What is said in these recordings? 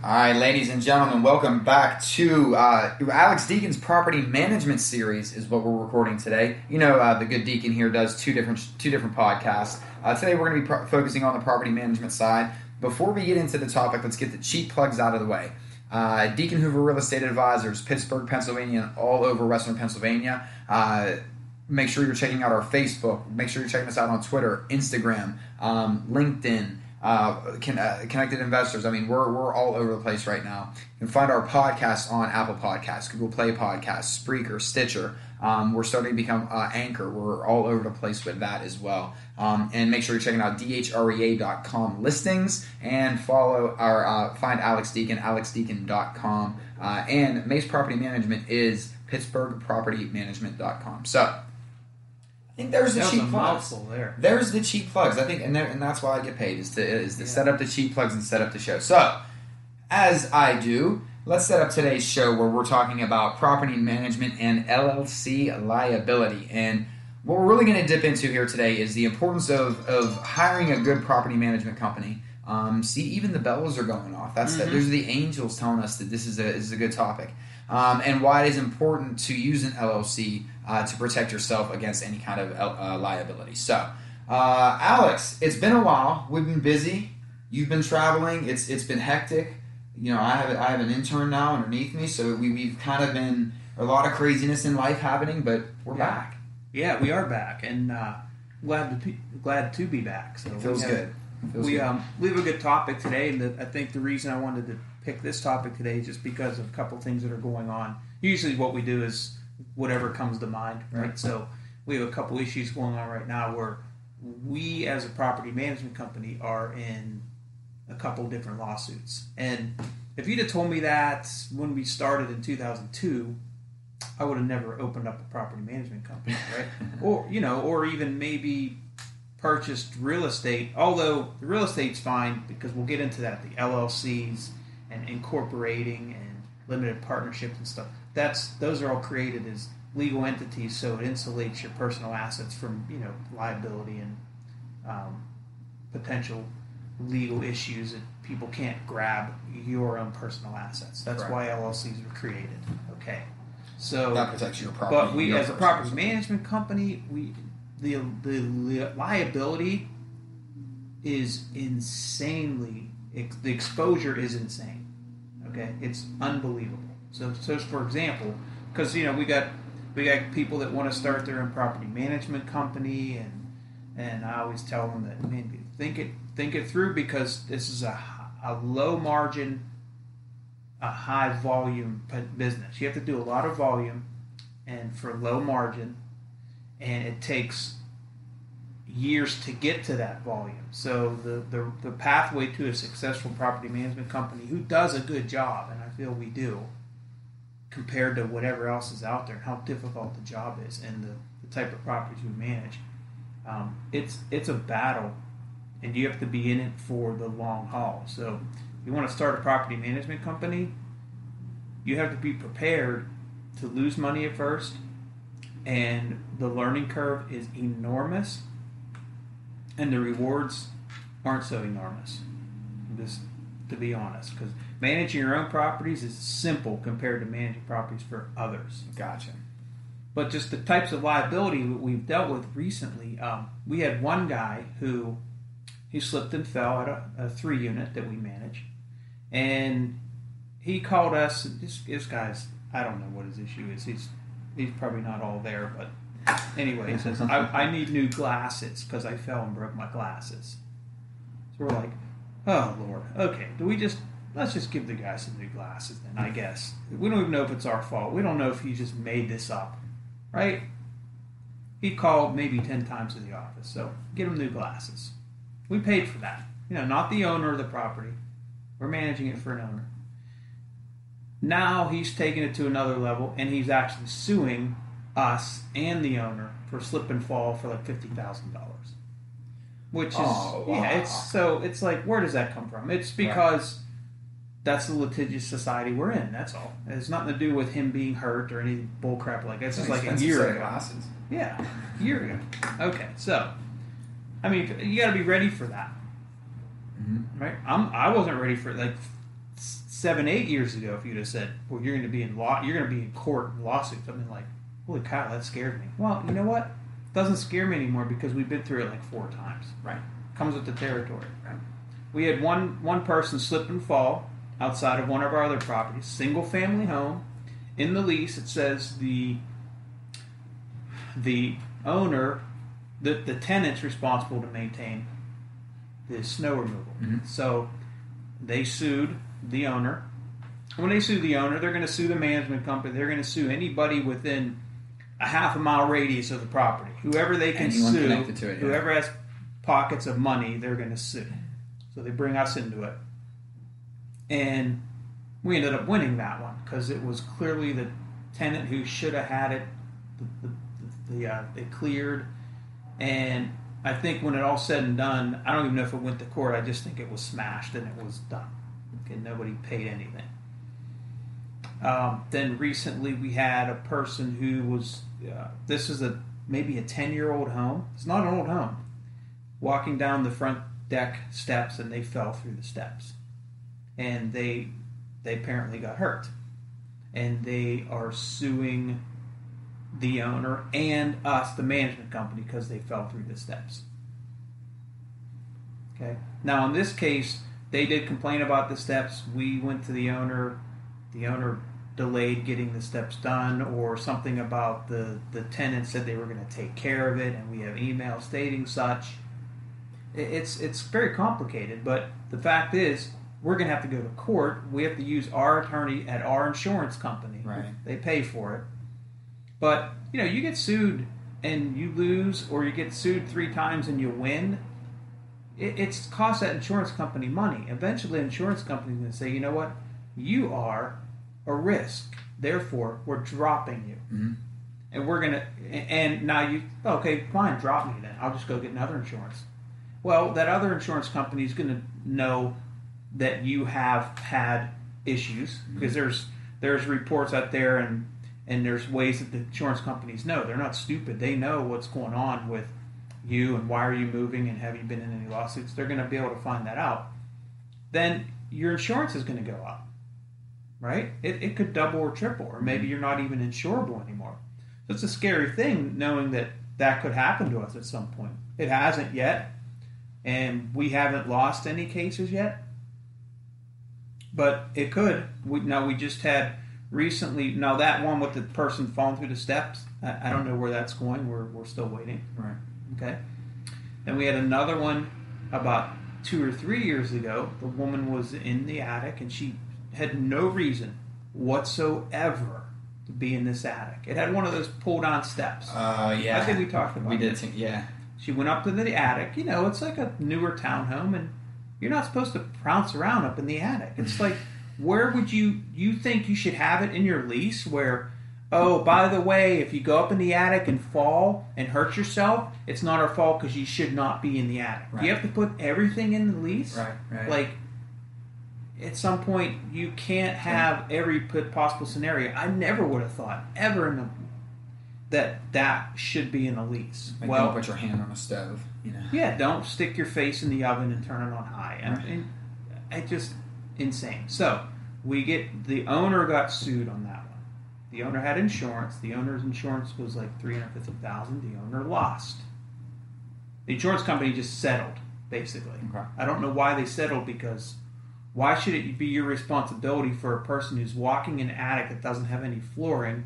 All right, ladies and gentlemen, welcome back to Alex Deacon's Property Management Series is what we're recording today. You know, the good Deacon here does two different podcasts. Today we're going to be focusing on the property management side. Before we get into the topic, let's get the cheap plugs out of the way. Deacon Hoover Real Estate Advisors, Pittsburgh, Pennsylvania, and all over Western Pennsylvania. Make sure you're checking out our Facebook. Make sure you're checking us out on Twitter, Instagram, LinkedIn. Connected Investors. I mean, we're all over the place right now. You can find our podcast on Apple Podcasts, Google Play Podcasts, Spreaker, Stitcher. We're starting to become Anchor. We're all over the place with that as well. And make sure you're checking out dhrea.com listings and follow our find Alex Deacon, alexdeacon.com. And MACE Property Management is pittsburghpropertymanagement.com. So I think there's the cheap plugs. There. There's the cheap plugs. I think, and that's why I get paid is to set up the cheap plugs and set up the show. So, as I do, let's set up today's show where we're talking about property management and LLC liability. And what we're really going to dip into here today is the importance of hiring a good property management company. See, even the bells are going off. Those are the angels telling us that this is a good topic. And why it is important to use an LLC to protect yourself against any kind of liability. So, Alex, it's been a while. We've been busy. You've been traveling. It's been hectic. You know, I have an intern now underneath me, so we've kind of been a lot of craziness in life happening, but we're back. Yeah, we are back, and glad to be back. So it feels good. We have a good topic today, and I think the reason I wanted to pick this topic today is just because of a couple things that are going on. Usually what we do is whatever comes to mind, right? So we have a couple issues going on right now where we as a property management company are in a couple different lawsuits. And if you'd have told me that when we started in 2002, I would have never opened up a property management company, right? or even maybe purchased real estate, although the real estate's fine because we'll get into that, the LLCs and incorporating and limited partnerships and stuff. Those are all created as legal entities, so it insulates your personal assets from liability and potential legal issues that people can't grab your own personal assets. That's Correct. why LLCs were created. Okay, so that protects your property. But we, as a property management company, the liability is insanely. The exposure is insane. Okay, it's unbelievable. So for example, because we got people that want to start their own property management company, and I always tell them that, man, think it through, because this is a low margin, a high volume business. You have to do a lot of volume, and for low margin, and it takes years to get to that volume. So the pathway to a successful property management company who does a good job, and I feel we do, compared to whatever else is out there, and how difficult the job is, and the type of properties we manage, it's a battle, and you have to be in it for the long haul. So if you want to start a property management company, you have to be prepared to lose money at first, and the learning curve is enormous, and the rewards aren't so enormous, just to be honest, because managing your own properties is simple compared to managing properties for others. Gotcha. But just the types of liability that we've dealt with recently, we had one guy who he slipped and fell at a 3-unit that we manage, and he called us. This guy's, I don't know what his issue is. He's probably not all there, but anyway, he says, I need new glasses because I fell and broke my glasses. So we're like, oh Lord, okay, let's just give the guy some new glasses then, I guess. We don't even know if it's our fault. We don't know if he just made this up, right? He called maybe 10 times to the office, so get him new glasses. We paid for that. Not the owner of the property. We're managing it for an owner. Now he's taking it to another level, and he's actually suing us and the owner for slip and fall for like $50,000. Which is, it's like, where does that come from? It's because that's the litigious society we're in, that's all. It has nothing to do with him being hurt or any bullcrap like that. It's just like a year ago. Glasses. Yeah, a year ago. Okay, so, I mean, you got to be ready for that. Mm-hmm. Right? I wasn't ready for it. Like, 7-8 years ago, if you'd have said, "Well, you're going to be in court in lawsuits," I've been like, "Holy cow, that scared me." Well, you know what? It doesn't scare me anymore because we've been through it like 4 times. Right. Comes with the territory. Right. We had one person slip and fall outside of one of our other properties, single family home. In the lease, it says the owner, the tenant's responsible to maintain the snow removal. Mm-hmm. So they sued the owner. When they sue the owner, they're going to sue the management company. They're going to sue anybody within a half-a-mile radius of the property. Whoever they can Anyone sue, connected to it, yeah. whoever has pockets of money, they're going to sue. So they bring us into it. And we ended up winning that one because it was clearly the tenant who should have had it. They cleared. And I think when it all said and done, I don't even know if it went to court. I just think it was smashed and it was done. Okay, nobody paid anything. Then recently we had a person who was, this is maybe a 10-year-old home. It's not an old home. Walking down the front deck steps and they fell through the steps. And they apparently got hurt. And they are suing the owner and us, the management company, because they fell through the steps. Okay. Now in this case, they did complain about the steps. We went to the owner. The owner delayed getting the steps done, or something about the tenant said they were going to take care of it, and we have emails stating such. It's very complicated, but the fact is, we're going to have to go to court. We have to use our attorney at our insurance company. Right. They pay for it. But, you get sued and you lose, or you get sued 3 times and you win. It's cost that insurance company money. Eventually, the insurance company is going to say, you know what? You are a risk. Therefore, we're dropping you. Mm-hmm. And we're going to, and now okay, fine, drop me then. I'll just go get another insurance. Well, that other insurance company is going to know that you have had issues, because there's reports out there, and there's ways that the insurance companies know. They're not stupid. They know what's going on with you and why are you moving and have you been in any lawsuits. They're going to be able to find that out. Then your insurance is going to go up, right? It could double or triple, or maybe you're not even insurable anymore. So it's a scary thing knowing that could happen to us at some point. It hasn't yet, and we haven't lost any cases yet. But it could. We just had recently. Now that one with the person falling through the steps, I don't know where that's going. We're still waiting. Right. Okay. And we had another one about 2 or 3 years ago. The woman was in the attic and she had no reason whatsoever to be in this attic. It had one of those pull-down steps. Yeah. I think we talked about. We did. Yeah. She went up to the attic. It's like a newer townhome, and you're not supposed to prance around up in the attic. It's like, where would you think you should have it in your lease where, oh, by the way, if you go up in the attic and fall and hurt yourself, it's not our fault because you should not be in the attic. Right. You have to put everything in the lease. Right. Like, at some point, you can't have every possible scenario. I never would have thought ever that should be in a lease. Like, don't put your hand on a stove. Yeah, don't stick your face in the oven and turn it on high. Right. And it's just insane. So the owner got sued on that one. The owner had insurance. The owner's insurance was like $350,000. The owner lost. The insurance company just settled, basically. Okay. I don't know why they settled, because why should it be your responsibility for a person who's walking in an attic that doesn't have any flooring?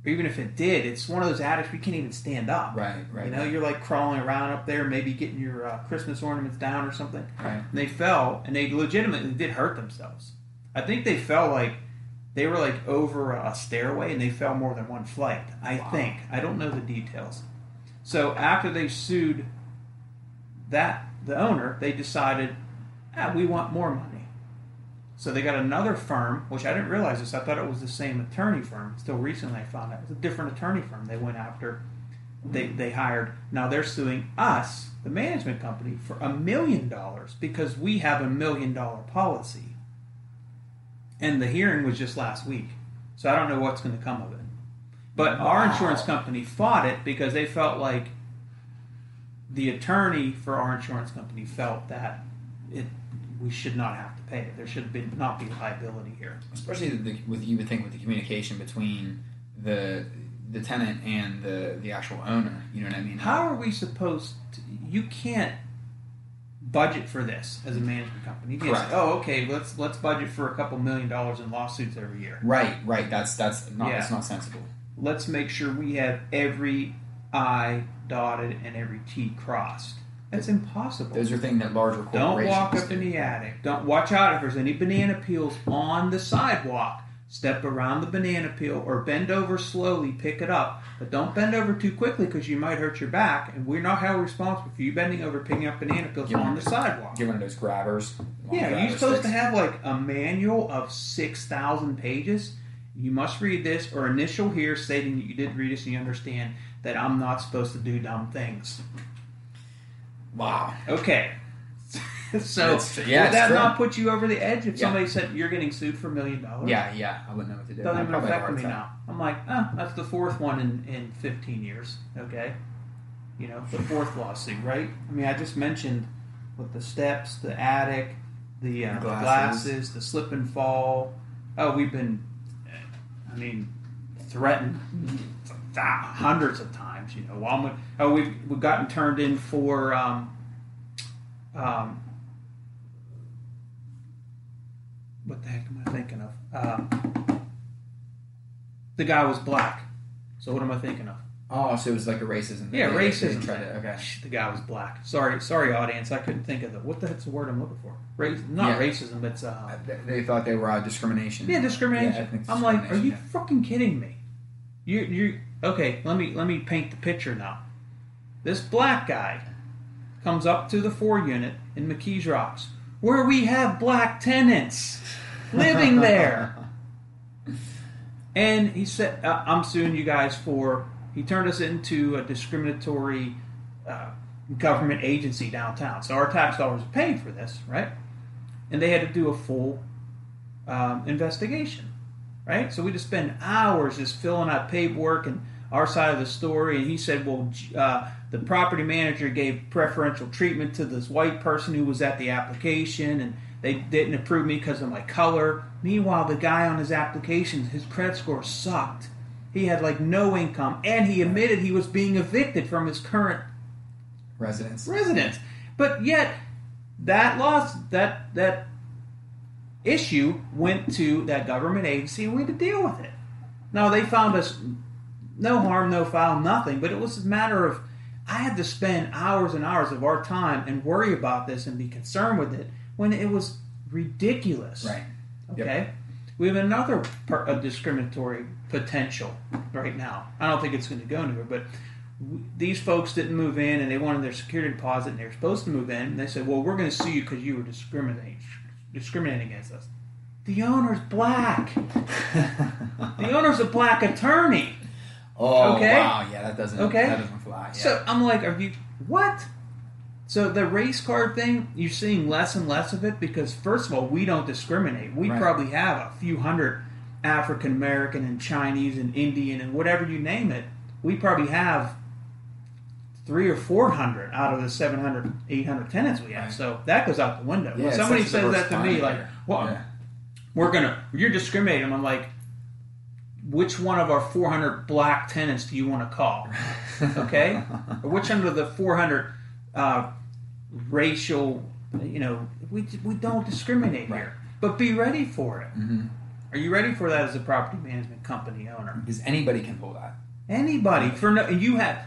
Or even if it did, it's one of those attics where you can't even stand up. Right. You're like crawling around up there, maybe getting your Christmas ornaments down or something. Right. And they fell, and they legitimately did hurt themselves. I think they fell like, they were like over a stairway, and they fell more than one flight. I think. I don't know the details. So after they sued the owner, they decided, we want more money. So they got another firm, which I didn't realize this. I thought it was the same attorney firm. Still recently I found out it was a different attorney firm they went after. They hired. Now they're suing us, the management company, for $1 million because we have $1 million policy. And the hearing was just last week. So I don't know what's going to come of it. But our insurance company fought it because they felt like the attorney for our insurance company felt that we should not have to pay it. There should not be liability here. Especially you would think with the communication between the tenant and the actual owner. You know what I mean? How are we supposed to? You can't budget for this as a management company. You can't say, oh, okay, let's budget for a couple $1 million in lawsuits every year. Right. That's not that's not sensible. Let's make sure we have every I dotted and every T crossed. That's impossible. Those are things that larger corporations don't walk up in the attic. Don't watch out if there's any banana peels on the sidewalk. Step around the banana peel or bend over slowly, pick it up. But don't bend over too quickly because you might hurt your back. And we're not held responsible for you bending over picking up banana peels on the sidewalk. Get one of those grabbers. Yeah, you're supposed to have like a manual of 6,000 pages. You must read this or initial here stating that you did read this and you understand that I'm not supposed to do dumb things. Wow. Okay. So would that not put you over the edge if somebody said you're getting sued for $1 million? Yeah, I wouldn't know what to do. Doesn't even affect me now. I'm like, that's the fourth one in 15 years. Okay, the fourth lawsuit, right? I mean, I just mentioned with the steps, the attic, the glasses, the slip and fall. Oh, we've been, threatened hundreds of times. We've gotten turned in for. What the heck am I thinking of? The guy was black. So what am I thinking of? Oh, so it was like a racism thing. Yeah, racism. Okay. The guy was black. Sorry, audience. I couldn't think of what the heck's the word I'm looking for? Racism. It's they thought they were discrimination. Yeah, discrimination. Yeah, I'm like, are you fucking kidding me? You okay? Let me paint the picture now. This black guy comes up to the 4-unit in McKees Rocks, where we have black tenants living there. And he said, I'm suing you guys for... He turned us into a discriminatory government agency downtown. So our tax dollars are paid for this, right? And they had to do a full investigation, right? So we just spend hours just filling out paperwork and our side of the story. And he said, well, the property manager gave preferential treatment to this white person who was at the application, and they didn't approve me because of my color. Meanwhile, the guy on his application, his credit score sucked. He had like no income, and he admitted he was being evicted from his current residence. But yet, that issue went to that government agency, and we had to deal with it. Now, they found us no harm, no foul, nothing, but it was a matter of I had to spend hours and hours of our time and worry about this and be concerned with it when it was ridiculous. Right. Okay? Yep. We have another discriminatory potential right now. I don't think it's going to go anywhere, but these folks didn't move in and they wanted their security deposit and they were supposed to move in. And they said, well, we're going to sue you because you were discriminating against us. The owner's black. The owner's a black attorney. Oh, okay? Wow. Yeah, that doesn't fly. Yeah. So I'm like, are you, what? So the race card thing, you're seeing less and less of it because, first of all, we don't discriminate. We probably have a few hundred African American and Chinese and Indian and whatever you name it. We probably have 300 or 400 out of the 700, 800 tenants we have. Right. So that goes out the window. Yeah, when somebody says that to me, like, well, you're discriminating. I'm like, which one of our 400 black tenants do you want to call? Okay? Or which one of the 400 racial, we don't discriminate here. But be ready for it. Mm-hmm. Are you ready for that as a property management company owner? Because anybody can pull that. Anybody.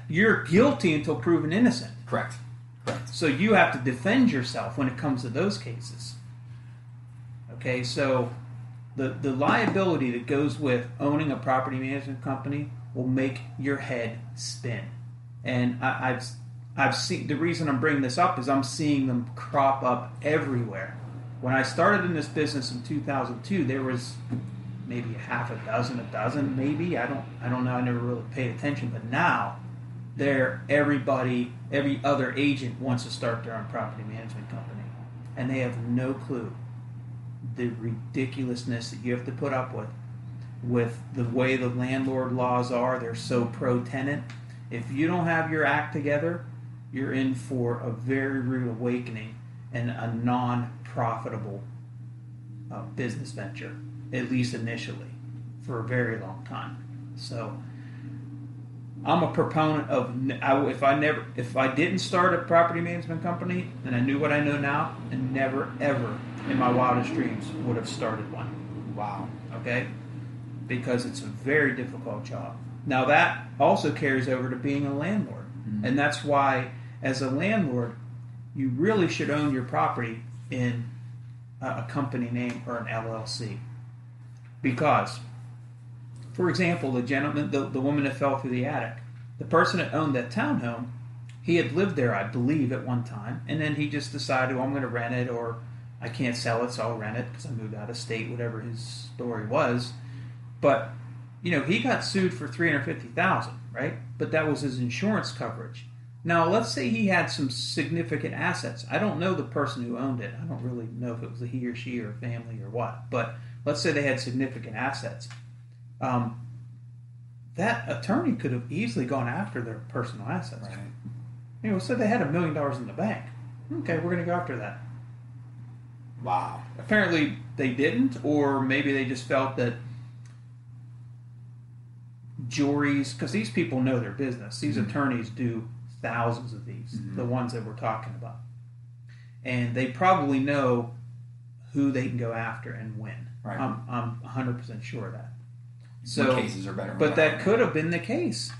You're guilty until proven innocent. Correct. So you have to defend yourself when it comes to those cases. Okay, so the liability that goes with owning a property management company will make your head spin. And I've seen, the reason I'm bringing this up is I'm seeing them crop up everywhere. When I started in this business in 2002, there was maybe a dozen maybe. I don't know. I never really paid attention. But now, every other agent wants to start their own property management company, and they have no clue the ridiculousness that you have to put up with the way the landlord laws are. They're so pro-tenant. If you don't have your act together, you're in for a very rude awakening. and a non-profitable business venture, at least initially, for a very long time. So I'm a proponent of if I didn't start a property management company and I knew what I know now, and never ever in my wildest dreams would have started one. Wow. Okay, because it's a very difficult job. Now that also carries over to being a landlord, and that's why as a landlord you really should own your property in a company name or an LLC, because, for example, the woman that fell through the attic, the person that owned that townhome, he had lived there, I believe, at one time, and then he just decided, well, I'm going to rent it, or I can't sell it, so I'll rent it because I moved out of state, whatever his story was. But, he got sued for $350,000, right? But that was his insurance coverage. Now, let's say he had some significant assets. I don't know the person who owned it. I don't really know if it was a he or she or family or what. But let's say they had significant assets. That attorney could have easily gone after their personal assets. Right. So they had $1 million in the bank. Okay, we're going to go after that. Wow. Apparently they didn't, or maybe they just felt that juries, because these people know their business. These attorneys do thousands of these, the ones that we're talking about. And they probably know who they can go after and when. Right. I'm 100% sure of that. So, what cases are better? But that could have been the case.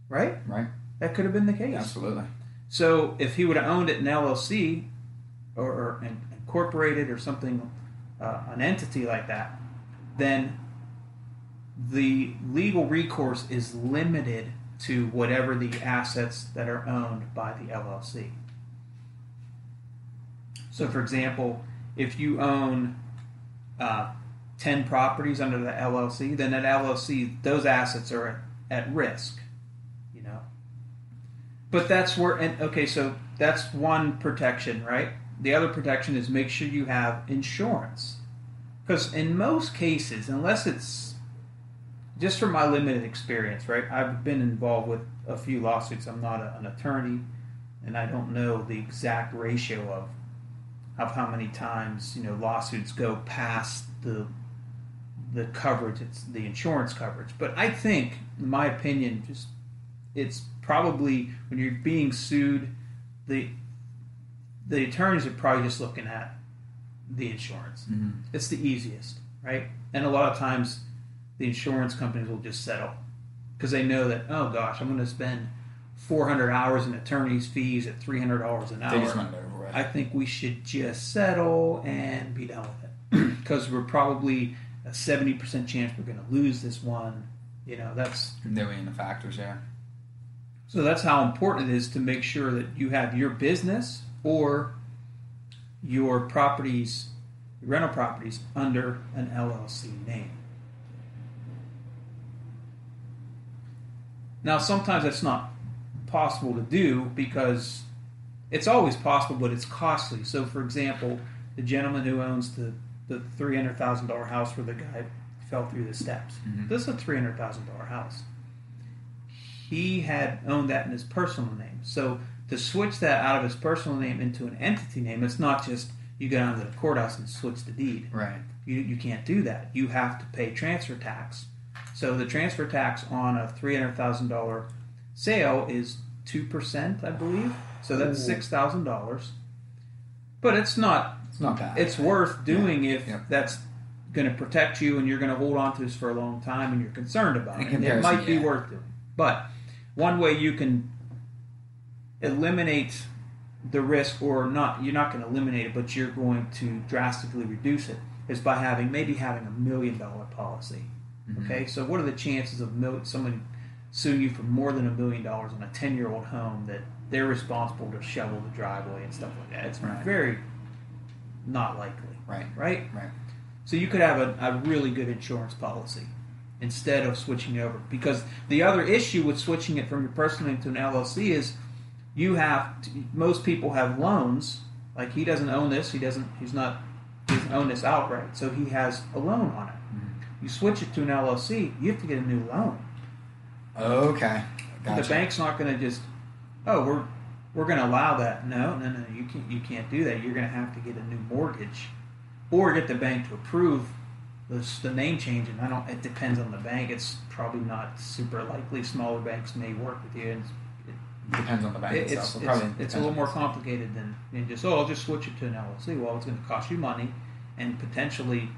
Right? Right. That could have been the case. Absolutely. So if he would have owned it in LLC or incorporated or something, an entity like that, then the legal recourse is limited to whatever the assets that are owned by the LLC. So, for example, if you own 10 properties under the LLC, then that LLC, those assets are at risk, But that's where, so that's one protection, right? The other protection is make sure you have insurance. Because in most cases, unless it's, just from my limited experience, right? I've been involved with a few lawsuits. I'm not an attorney, and I don't know the exact ratio of how many times, lawsuits go past the coverage, it's the insurance coverage. But I think, in my opinion, it's probably, when you're being sued, the attorneys are probably just looking at the insurance. It's the easiest, right? And a lot of times the insurance companies will just settle because they know that, oh gosh, I'm going to spend 400 hours in attorney's fees at $300 an hour. They just want it over with. I think we should just settle and be done with it because we're probably a 70% chance we're going to lose this one. That's knowing the factors, yeah. So that's how important it is to make sure that you have your business or your properties, rental properties, under an LLC name. Now, sometimes that's not possible to do because it's always possible, but it's costly. So, for example, the gentleman who owns the $300,000 house where the guy fell through the steps. This is a $300,000 house. He had owned that in his personal name. So to switch that out of his personal name into an entity name, it's not just you go down to the courthouse and switch the deed. Right. You can't do that. You have to pay transfer tax. So the transfer tax on a $300,000 sale is 2%, I believe. So that's $6,000. But it's not bad. It's worth doing if that's going to protect you and you're going to hold on to this for a long time and you're concerned about it. It might be worth doing. But one way you can eliminate the risk, or not, you're not going to eliminate it, but you're going to drastically reduce it, is by having $1 million policy. Okay, so what are the chances of somebody suing you for more than $1 million on a 10-year-old home that they're responsible to shovel the driveway and stuff like that? It's very not likely. Right. So you could have a really good insurance policy instead of switching over. Because the other issue with switching it from your personal name to an LLC is most people have loans. Like, he doesn't own this. He doesn't own this outright. So he has a loan on it. You switch it to an LLC, you have to get a new loan. Okay. Gotcha. The bank's not going to just, we're going to allow that. No, you can't do that. You're going to have to get a new mortgage, or get the bank to approve the name change. And it depends on the bank. It's probably not super likely. Smaller banks may work with you. And it depends on the bank itself. It's a little more complicated than I'll just switch it to an LLC. Well, it's going to cost you money, and potentially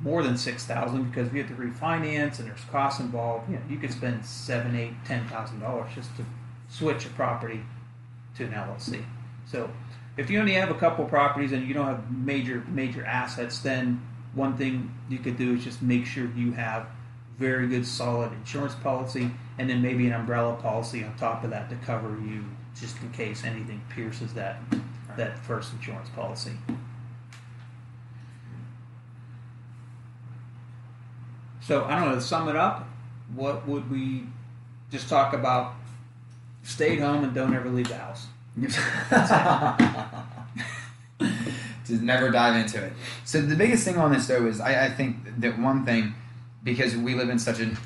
more than $6,000, because if you have to refinance and there's costs involved. You could spend $7,000, $8,000, $10,000 just to switch a property to an LLC. So if you only have a couple properties and you don't have major assets, then one thing you could do is just make sure you have very good solid insurance policy, and then maybe an umbrella policy on top of that to cover you just in case anything pierces that first insurance policy. So I don't know, to sum it up, what would we just talk about? Stay at home and don't ever leave the house. Just never dive into it. So the biggest thing on this, though, is I think that one thing, because we live in such an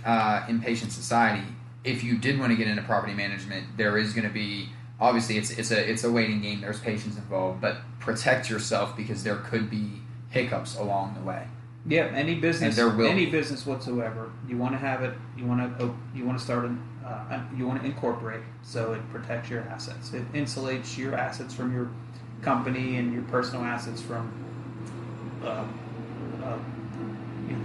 impatient society, if you did want to get into property management, there is going to be, obviously it's a waiting game. There's patience involved, but protect yourself, because there could be hiccups along the way. Yeah, any business whatsoever, you want to have it. You want to start you want to incorporate, so it protects your assets. It insulates your assets from your company and your personal assets from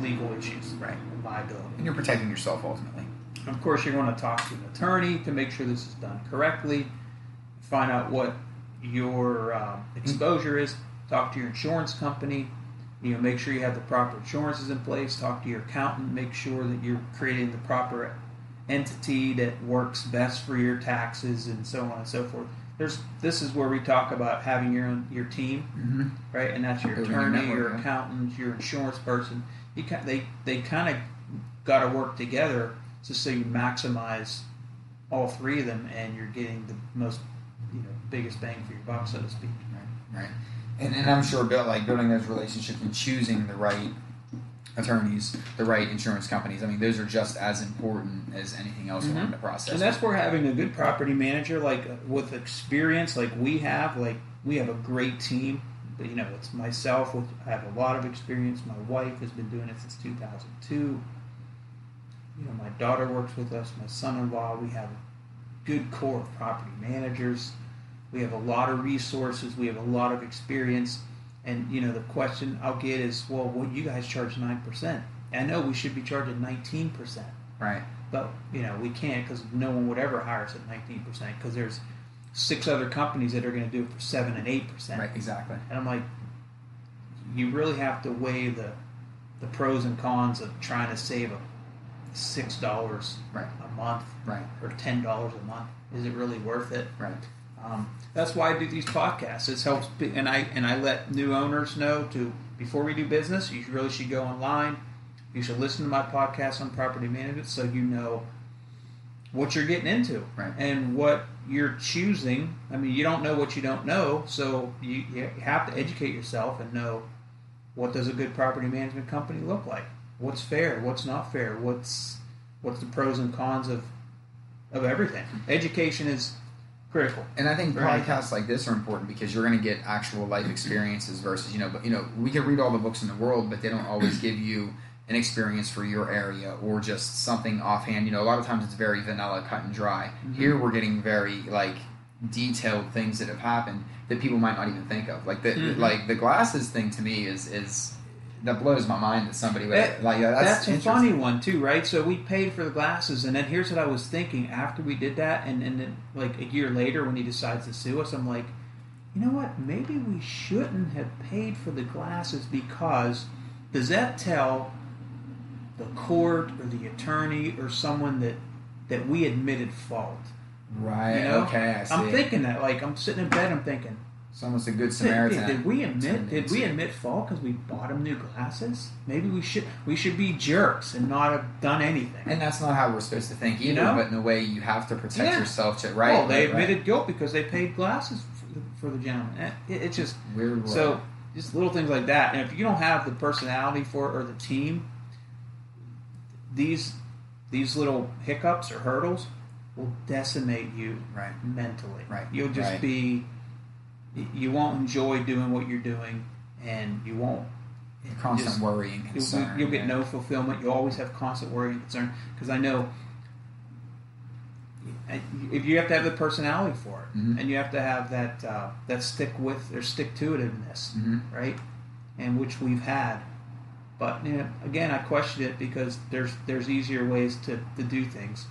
legal issues, right? And liability. And you're protecting yourself ultimately. And of course, you're going to talk to an attorney to make sure this is done correctly. Find out what your exposure is. Talk to your insurance company. Make sure you have the proper insurances in place. Talk to your accountant. Make sure that you're creating the proper entity that works best for your taxes, and so on and so forth. This is where we talk about having your team, right? And that's your attorney, your accountant, your insurance person. They kind of got to work together just so you maximize all three of them, and you're getting the most biggest bang for your buck, so to speak. Right. And I'm sure building those relationships and choosing the right attorneys, the right insurance companies. I mean, those are just as important as anything else in the process. And that's where having a good property manager, with experience, we have a great team. But, it's myself. I have a lot of experience. My wife has been doing it since 2002. My daughter works with us. My son-in-law. We have a good core of property managers. We have a lot of resources. We have a lot of experience. And, the question I'll get is, well, you guys charge 9%. I know we should be charging 19%. Right. But, we can't, because no one would ever hire us at 19%, because there's 6 other companies that are going to do it for 7 and 8%. Right, exactly. And I'm like, you really have to weigh the pros and cons of trying to save $6 a month, or $10 a month. Is it really worth it? Right. That's why I do these podcasts. It helps, and I let new owners know before we do business, you really should go online. You should listen to my podcast on property management, so you know what you're getting into, right, and what you're choosing. I mean, you don't know what you don't know, so you have to educate yourself and know, what does a good property management company look like? What's fair? What's not fair? What's the pros and cons of everything? Education is critical. And I think podcasts like this are important, because you're going to get actual life experiences versus, we can read all the books in the world, but they don't always give you an experience for your area, or just something offhand. A lot of times it's very vanilla, cut and dry. Here we're getting very detailed things that have happened that people might not even think of. The glasses thing to me is that blows my mind that somebody would that's a funny one too, right? So we paid for the glasses, and then here's what I was thinking after we did that, and then a year later when he decides to sue us, I'm like, you know what? Maybe we shouldn't have paid for the glasses, because does that tell the court or the attorney or someone that we admitted fault? Right. Okay. I see. I'm thinking that. I'm sitting in bed. I'm thinking, it's almost a good Samaritan. Did we admit fault because we bought him new glasses? Maybe we should be jerks and not have done anything. And that's not how we're supposed to think either. But in a way, you have to protect yourself. Well, they admitted guilt because they paid glasses for the gentleman. It's just weird. So just little things like that. And if you don't have the personality for it, or the team, these little hiccups or hurdles will decimate you Right. mentally. Right. You'll just Right. you won't enjoy doing what you're doing, and you won't. Constant worry and concern. You'll get no fulfillment. You'll always have constant worry and concern, because I know if you have to have the personality for it, Mm-hmm. and you have to have that stick to itiveness, Mm-hmm. right? And which we've had. But again, I question it, because there's easier ways to do things.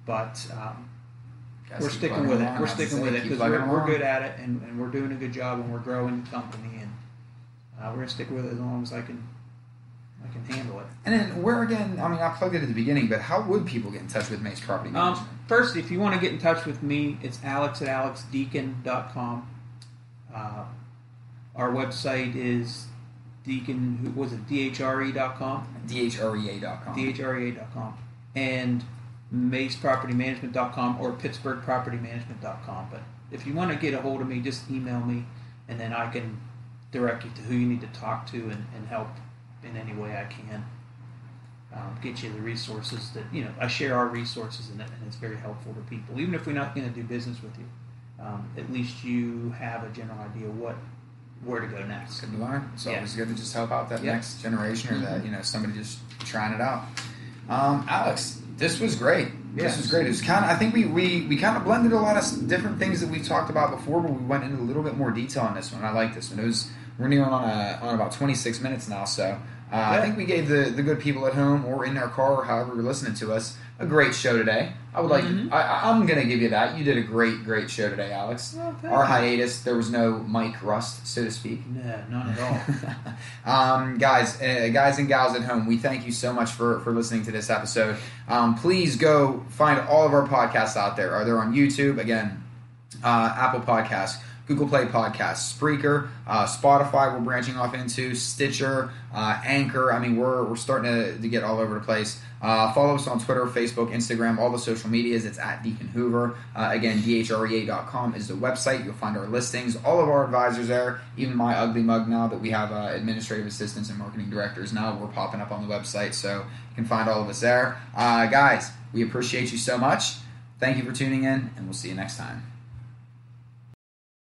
But we're sticking with it. We're sticking with it because we're good at it, and we're doing a good job, and we're growing the company, and we're gonna stick with it as long as I can handle it. And then where again? I mean, I plugged it at the beginning, but how would people get in touch with MACE Property Management? First, if you want to get in touch with me, it's alex@alexdeacon.com. Our website is DHRE.com. DHREA.com. DHREA.com. And MACEPropertyManagement.com or PittsburghPropertyManagement.com. But if you want to get a hold of me, just email me, and then I can direct you to who you need to talk to and help in any way I can. Get you the resources that, I share our resources, and it's very helpful to people. Even if we're not going to do business with you, at least you have a general idea where to go next. Good to learn. It's always good to just help out that next generation, or that somebody just trying it out. Alex, this was great. This was great. It was I think we kind of blended a lot of different things that we've talked about before, but we went into a little bit more detail on this one. I like this one. We're nearing on about 26 minutes now, so I think we gave the good people at home or in their car or however you're listening to us a great show today. I would like. I'm going to give you that. You did a great show today, Alex. Well, Our hiatus, there was no mic rust, so to speak. No, not at all. Guys and gals at home, we thank you so much for listening to this episode. Please go find all of our podcasts out there. They're on YouTube, again, Apple Podcasts, Google Play Podcasts, Spreaker, Spotify we're branching off into, Stitcher, Anchor. I mean, we're starting to get all over the place. Follow us on Twitter, Facebook, Instagram, all the social medias. It's at Deacon Hoover. Again, DHREA.com is the website. You'll find our listings, all of our advisors there, even my ugly mug now that we have administrative assistants and marketing directors now. We're popping up on the website, so you can find all of us there. Guys, we appreciate you so much. Thank you for tuning in, and we'll see you next time.